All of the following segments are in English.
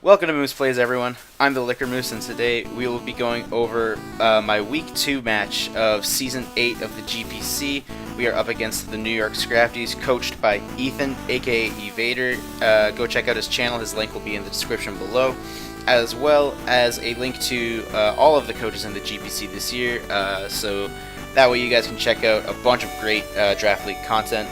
Welcome to Moose Plays, everyone. I'm the Liquor Moose, and today we will be going over my Week 2 match of Season 8 of the GPC. We are up against the New York Scraftys, coached by Ethan, aka Evader. Go check out his channel, his link will be in the description below, as well as a link to all of the coaches in the GPC this year, so that way you guys can check out a bunch of great Draft League content.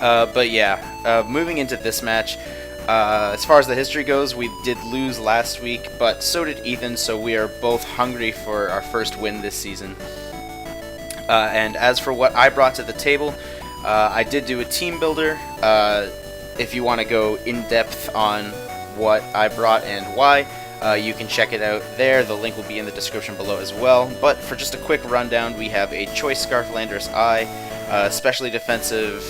But yeah, moving into this match, as far as the history goes, we did lose last week, but so did Ethan, so we are both hungry for our first win this season. And as for what I brought to the table, I did do a team builder. If you want to go in-depth on what I brought and why, you can check it out there. The link will be in the description below as well. But for just a quick rundown, we have a Choice Scarf Landorus Eye, especially defensive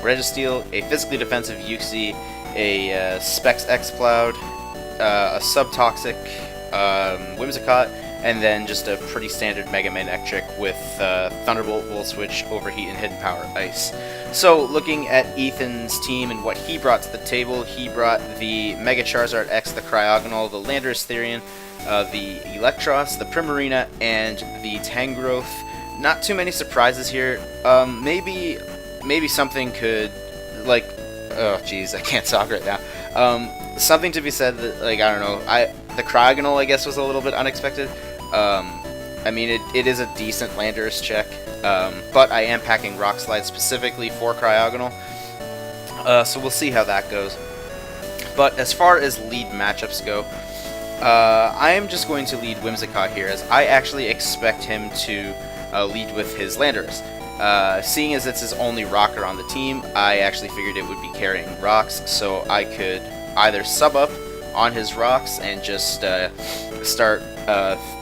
Registeel, a physically defensive Uxie, a Specs X-Cloud, a Subtoxic Whimsicott, and then just a pretty standard Megaane Electric with Thunderbolt, Volt Switch, Overheat, and Hidden Power Ice. So looking at Ethan's team and what he brought to the table, he brought the Mega Charizard X, the Cryogonal, the Landorus Therian, the Electros, the Primarina, and the Tangrowth. Not too many surprises here. Maybe something could, like, oh jeez, I can't talk right now. Something to be said that, like, I don't know, the Cryogonal, I guess, was a little bit unexpected. I mean, it is a decent Landorus check, but I am packing Rock Slide specifically for Cryogonal, so we'll see how that goes. But as far as lead matchups go, I am just going to lead Whimsicott here, as I actually expect him to lead with his Landorus. Seeing as it's his only rocker on the team, I actually figured it would be carrying rocks, so I could either sub up on his rocks and just start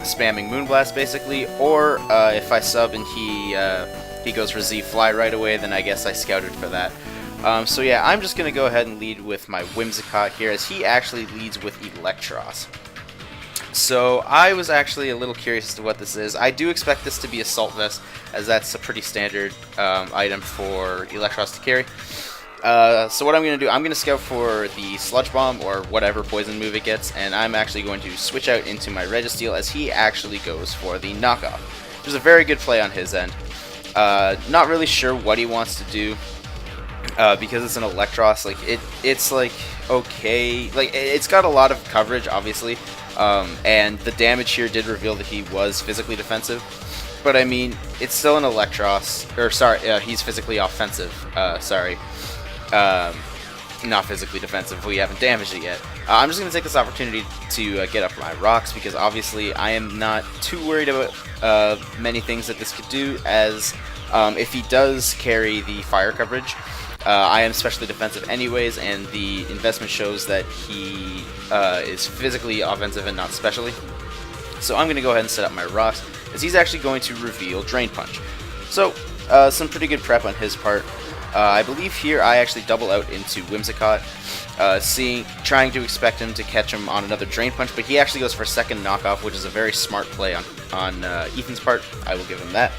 spamming Moonblast basically, or if I sub and he goes for Z Fly right away, then I guess I scouted for that. So yeah, I'm just going to go ahead and lead with my Whimsicott here, as he actually leads with Electros. So I was actually a little curious as to what this is. I do expect this to be Assault Vest, as that's a pretty standard item for Electros to carry. So what I'm going to do, I'm going to scout for the Sludge Bomb or whatever poison move it gets, and I'm actually going to switch out into my Registeel, as he actually goes for the Knockoff, which is a very good play on his end. Not really sure what he wants to do, because it's an Electros. Like it's like okay, like it's got a lot of coverage, obviously. And the damage here did reveal that he was physically defensive, but I mean, it's still an Electros, or sorry, he's physically offensive, not physically defensive, we haven't damaged it yet. I'm just going to take this opportunity to get up my rocks, because obviously I am not too worried about many things that this could do, as if he does carry the fire coverage, I am specially defensive anyways, and the investment shows that he is physically offensive and not specially. So I'm going to go ahead and set up my rocks, as he's actually going to reveal Drain Punch. So some pretty good prep on his part. I believe here I actually double out into Whimsicott, trying to expect him to catch him on another Drain Punch, but he actually goes for a second Knockoff, which is a very smart play on Ethan's part. I will give him that.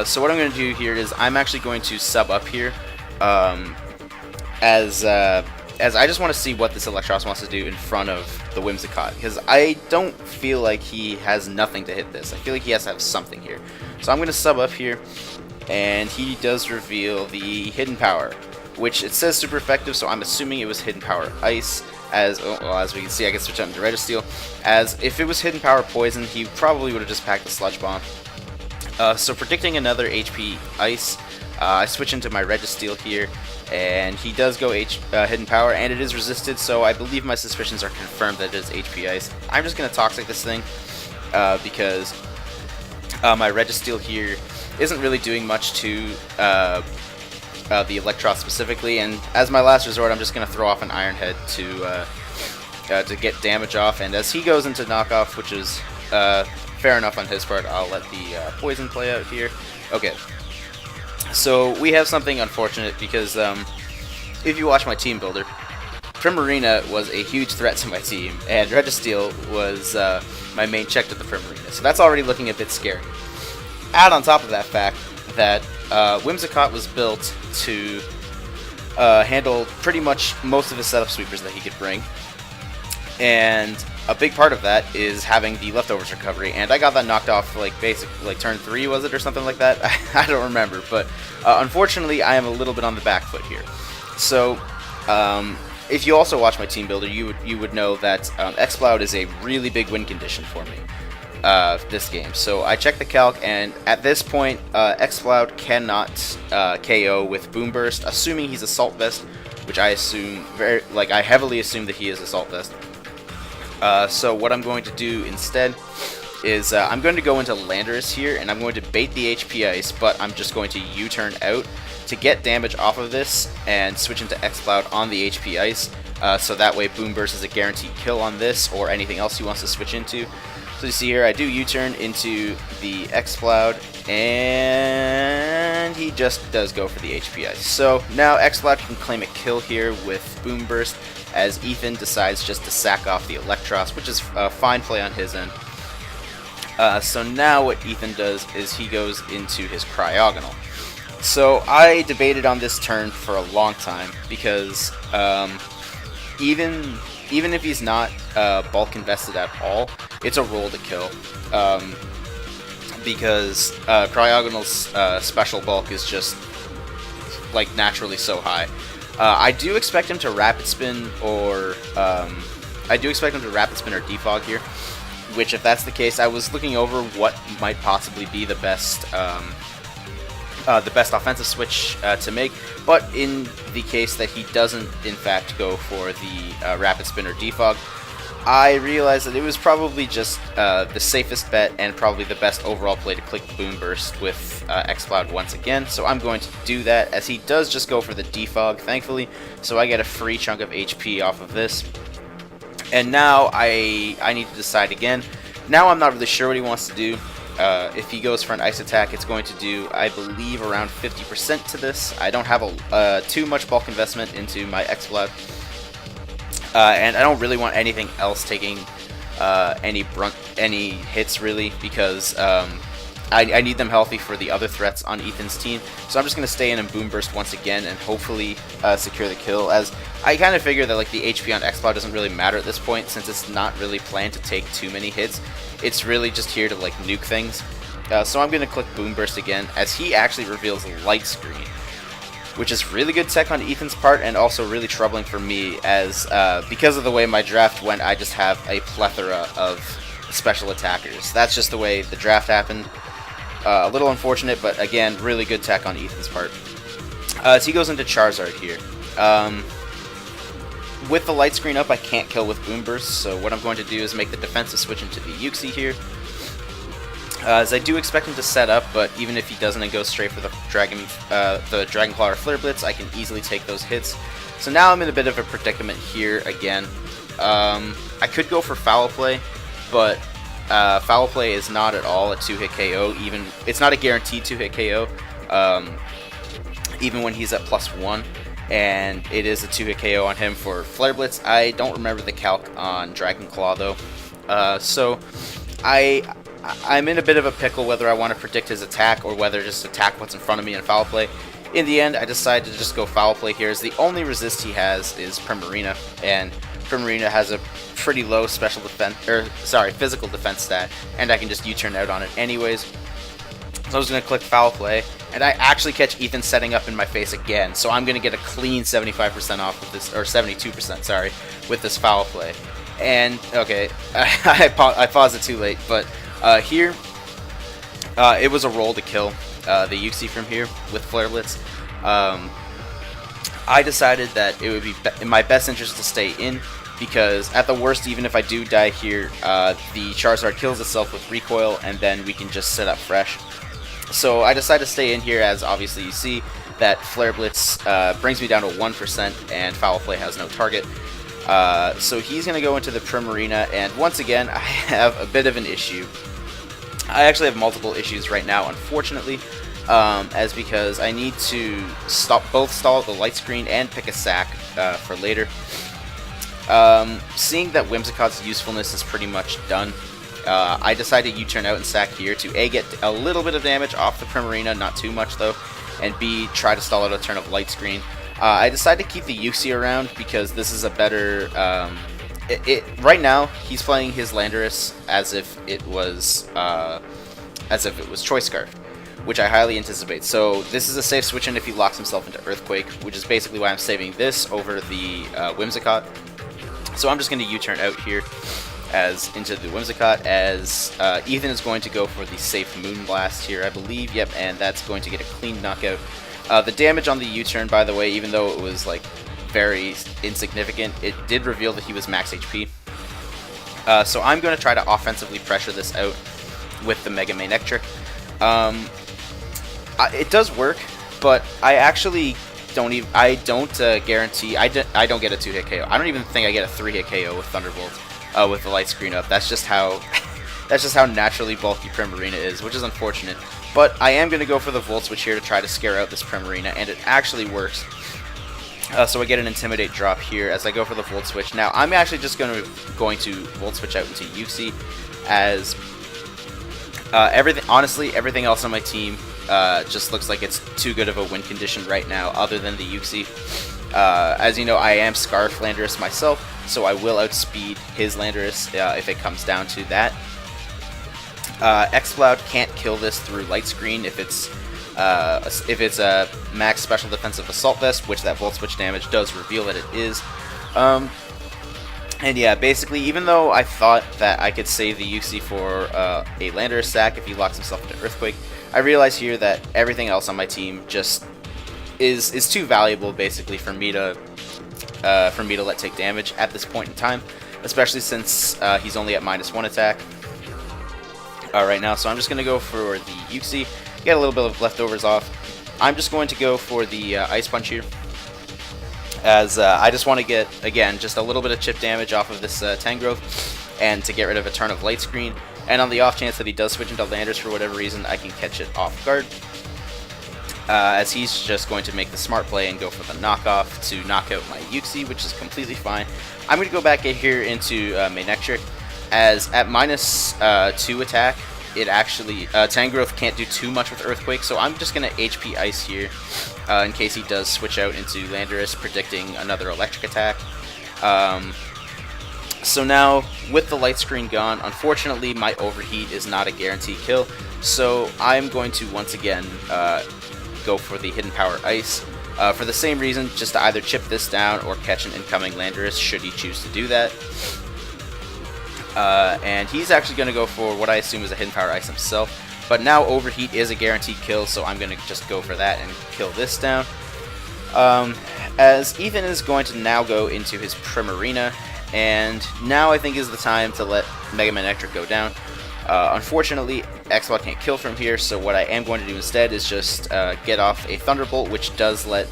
So what I'm going to do here is I'm actually going to sub up here, as I just want to see what this Electros wants to do in front of the Whimsicott, because I don't feel like he has nothing to hit this. I feel like he has to have something here. So I'm going to sub up here, and he does reveal the Hidden Power, which it says super effective, so I'm assuming it was Hidden Power Ice. As we can see, I can switch out into Registeel, as if it was Hidden Power Poison, he probably would have just packed the Sludge Bomb. So predicting another HP Ice, I switch into my Registeel here, and he does go Hidden Power, and it is resisted, so I believe my suspicions are confirmed that it is HP Ice. I'm just going to Toxic this thing, because my Registeel here isn't really doing much to the Electros specifically, and as my last resort, I'm just going to throw off an Iron Head to get damage off, and as he goes into Knockoff, which is fair enough on his part, I'll let the poison play out here. Okay, so we have something unfortunate, because if you watch my team builder, Primarina was a huge threat to my team, and Registeel was my main check to the Primarina, so that's already looking a bit scary. Add on top of that fact that Whimsicott was built to handle pretty much most of the setup sweepers that he could bring. And a big part of that is having the leftovers recovery, and I got that knocked off like turn 3, was it, or something like that? I don't remember, but unfortunately I am a little bit on the back foot here. So if you also watch my team builder, you would know that Xcloud is a really big win condition for me this game. So I checked the calc, and at this point Xcloud cannot KO with Boom Burst, assuming he's Assault Vest, which I assume I heavily assume that he is Assault Vest. So what I'm going to do instead is I'm going to go into Landorus here, and I'm going to bait the HP Ice, but I'm just going to U-turn out to get damage off of this and switch into Xcloud on the HP Ice, so that way Boom Burst is a guaranteed kill on this or anything else he wants to switch into. So you see here, I do U-turn into the Xcloud, and he just does go for the HP Ice. So now Xcloud can claim a kill here with Boom Burst, as Ethan decides just to sack off the Electros, which is a fine play on his end. So now what Ethan does is he goes into his Cryogonal. So I debated on this turn for a long time, because even if he's not bulk invested at all, it's a roll to kill, because Cryogonal's special bulk is just like naturally so high. I do expect him to Rapid Spin or Defog here, which, if that's the case, I was looking over what might possibly be the best offensive switch to make, but in the case that he doesn't in fact go for the Rapid Spin or Defog, I realized that it was probably just the safest bet and probably the best overall play to click Boom Burst with Xcloud once again. So I'm going to do that, as he does just go for the Defog, thankfully, so I get a free chunk of HP off of this. And now I need to decide again. Now I'm not really sure what he wants to do. If he goes for an Ice attack, it's going to do, I believe, around 50% to this. I don't have too much bulk investment into my Xcloud. And I don't really want anything else taking any hits, really, because I need them healthy for the other threats on Ethan's team. So I'm just going to stay in and Boom Burst once again and hopefully secure the kill, as I kind of figure that the HP on Xcloud doesn't really matter at this point, since it's not really planned to take too many hits. It's really just here to nuke things. So I'm going to click Boom Burst again, as he actually reveals Light Screen, which is really good tech on Ethan's part, and also really troubling for me, as because of the way my draft went, I just have a plethora of special attackers. That's just the way the draft happened. A little unfortunate, but again, really good tech on Ethan's part. So he goes into Charizard here. With the Light Screen up, I can't kill with Boom Burst, so what I'm going to do is make the defensive switch into the Uxie here. As I do expect him to set up, but even if he doesn't and goes straight for the Dragon Claw or Flare Blitz, I can easily take those hits. So now I'm in a bit of a predicament here again. I could go for Foul Play, but Foul Play is not at all a 2-hit KO. It's not a guaranteed 2-hit KO, even when he's at +1, and it is a 2-hit KO on him for Flare Blitz. I don't remember the calc on Dragon Claw though, so I'm in a bit of a pickle whether I want to predict his attack or whether just attack what's in front of me and Foul Play. In the end, I decided to just go Foul Play here, as the only resist he has is Primarina, and Primarina has a pretty low physical defense stat, and I can just U-turn out on it anyways. So I was going to click Foul Play, and I actually catch Ethan setting up in my face again, so I'm going to get a clean 75% off with this, or 72%, sorry, with this Foul Play. And, okay, I paused it too late, but here, it was a roll to kill the Uxie from here with Flare Blitz. I decided that it would be in my best interest to stay in, because at the worst, even if I do die here, the Charizard kills itself with Recoil, and then we can just set up fresh. So I decided to stay in here, as obviously you see that Flare Blitz brings me down to 1%, and Foul Play has no target. So he's going to go into the Primarina, and once again, I have a bit of an issue. I actually have multiple issues right now, unfortunately, because I need to both stall the Light Screen and pick a sack for later. Seeing that Whimsicott's usefulness is pretty much done, I decided to U-turn out and sack here to A, get a little bit of damage off the Primarina, not too much though, and B, try to stall out a turn of Light Screen. I decided to keep the Uxie around because this is a better... right now, he's playing his Landorus as if it was Choice Scarf, which I highly anticipate. So this is a safe switch in if he locks himself into Earthquake, which is basically why I'm saving this over the Whimsicott. So I'm just going to U-turn out here into the Whimsicott, as Ethan is going to go for the safe Moonblast here, I believe. Yep, and that's going to get a clean knockout. The damage on the U-turn, by the way, even though it was like very insignificant, it did reveal that he was max HP. So I'm going to try to offensively pressure this out with the Mega Manectric. It does work, but I actually don't guarantee. I don't get a 2-hit KO. I don't even think I get a 3-hit KO with Thunderbolt with the light screen up. That's just how naturally bulky Primarina is, which is unfortunate. But I am going to go for the Volt Switch here to try to scare out this Primarina, and it actually works. So I get an Intimidate drop here as I go for the Volt Switch. Now I'm actually just going to Volt Switch out into Uxie, as everything else on my team just looks like it's too good of a win condition right now, other than the Uxie. As you know, I am Scarf Landorus myself, so I will outspeed his Landorus if it comes down to that. X-Cloud can't kill this through Light Screen if it's a max special defensive Assault Vest, which that Volt Switch damage does reveal that it is. And yeah, basically, even though I thought that I could save the Uxie for a Landorus sack if he locks himself into Earthquake, I realize here that everything else on my team just is too valuable, basically, for me to let take damage at this point in time, especially since he's only at -1 attack right now. So I'm just going to go for the Uxie, get a little bit of leftovers off. I'm just going to go for the Ice Punch here, as I just want to get, again, just a little bit of chip damage off of this Tangrowth, and to get rid of a turn of Light Screen. And on the off chance that he does switch into Landorus for whatever reason, I can catch it off guard, as he's just going to make the smart play and go for the knockoff to knock out my Uxie, which is completely fine. I'm going to go back in here into Manectric, as at -2 attack, it actually, Tangrowth can't do too much with Earthquake, so I'm just going to HP Ice here in case he does switch out into Landorus, predicting another electric attack. So now, with the light screen gone, unfortunately my Overheat is not a guaranteed kill, so I'm going to once again go for the Hidden Power Ice, for the same reason, just to either chip this down or catch an incoming Landorus should he choose to do that. And he's actually going to go for what I assume is a Hidden Power Ice himself, but now Overheat is a guaranteed kill, so I'm going to just go for that and kill this down. As Ethan is going to now go into his Primarina, and now I think is the time to let Mega Manectric go down. Unfortunately, X-Cloud can't kill from here, so what I am going to do instead is just get off a Thunderbolt, which does let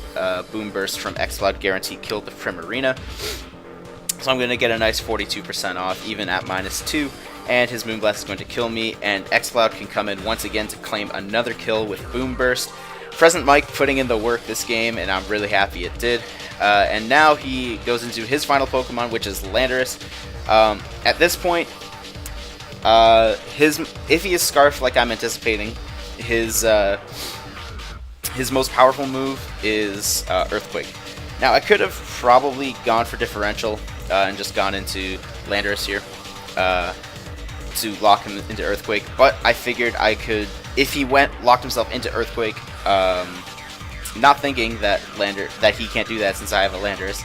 Boom Burst from X-Cloud guarantee kill the Primarina. So I'm going to get a nice 42% off, even at -2, and his Moonblast is going to kill me, and X-Cloud can come in once again to claim another kill with Boom Burst. Present Mike putting in the work this game, and I'm really happy it did. And now he goes into his final Pokemon, which is Landorus. At this point, if he is Scarf like I'm anticipating, his most powerful move is Earthquake. Now I could have probably gone for Differential and just gone into Landorus here to lock him into Earthquake, but I figured I could, if he locked himself into Earthquake, not thinking that he can't do that since I have a Landorus,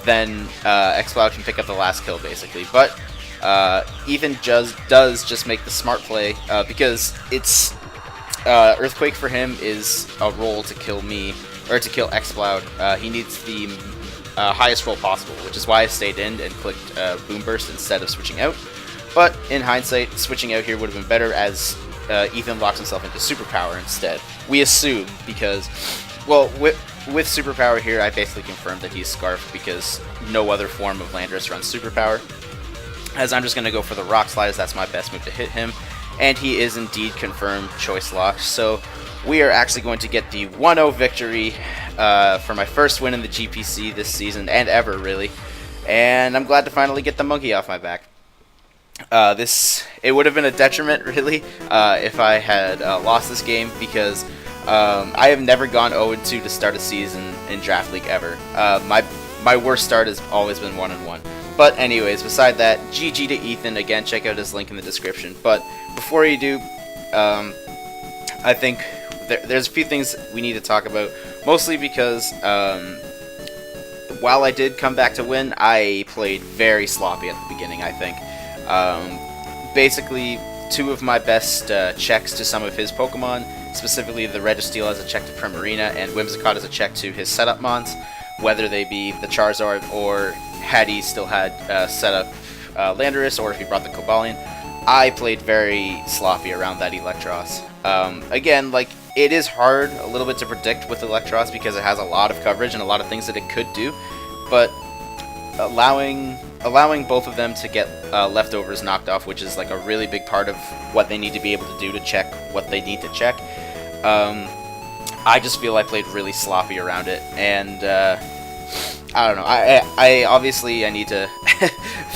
then X-Cloud can pick up the last kill basically. But Ethan does just make the smart play, because it's Earthquake for him is a roll to kill me, or to kill X-Cloud. He needs the highest roll possible, which is why I stayed in and clicked Boom Burst instead of switching out. But in hindsight, switching out here would have been better, as Ethan locks himself into Superpower instead. We assume, because, well, with Superpower here, I basically confirmed that he's Scarf, because no other form of Landorus runs Superpower. As I'm just going to go for the Rock Slide, as that's my best move to hit him. And he is indeed confirmed Choice Locked, so we are actually going to get the 1-0 victory for my first win in the GPC this season, and ever, really. And I'm glad to finally get the monkey off my back. It would have been a detriment, really, if I had lost this game, because I have never gone 0-2 to start a season in Draft League ever. My worst start has always been 1-1. But anyways, beside that, GG to Ethan. Again, check out his link in the description. But before you do, I think there's a few things we need to talk about. Mostly because while I did come back to win, I played very sloppy at the beginning, I think. Basically, two of my best checks to some of his Pokemon, specifically the Registeel as a check to Primarina and Whimsicott as a check to his setup mons, whether they be the Charizard or had he still had setup Landorus or if he brought the Cobalion. I played very sloppy around that Electros. Again, like, it is hard a little bit to predict with Electros because it has a lot of coverage and a lot of things that it could do, but allowing both of them to get leftovers knocked off, which is like a really big part of what they need to be able to do to check what they need to check. I just feel I played really sloppy around it, and I don't know. I obviously I need to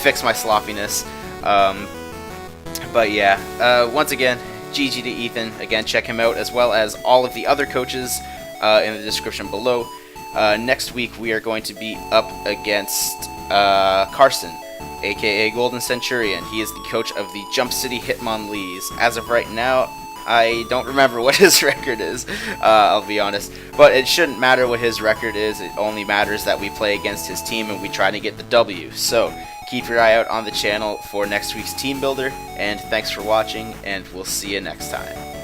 fix my sloppiness. But yeah, once again, GG to Ethan. Again, check him out as well as all of the other coaches in the description below. Next week we are going to be up against Carson, aka Golden Centurion. He is the coach of the Jump City Hitmonlees. As of right now, I don't remember what his record is, I'll be honest. But it shouldn't matter what his record is, it only matters that we play against his team and we try to get the W. So, keep your eye out on the channel for next week's team builder, and thanks for watching, and we'll see you next time.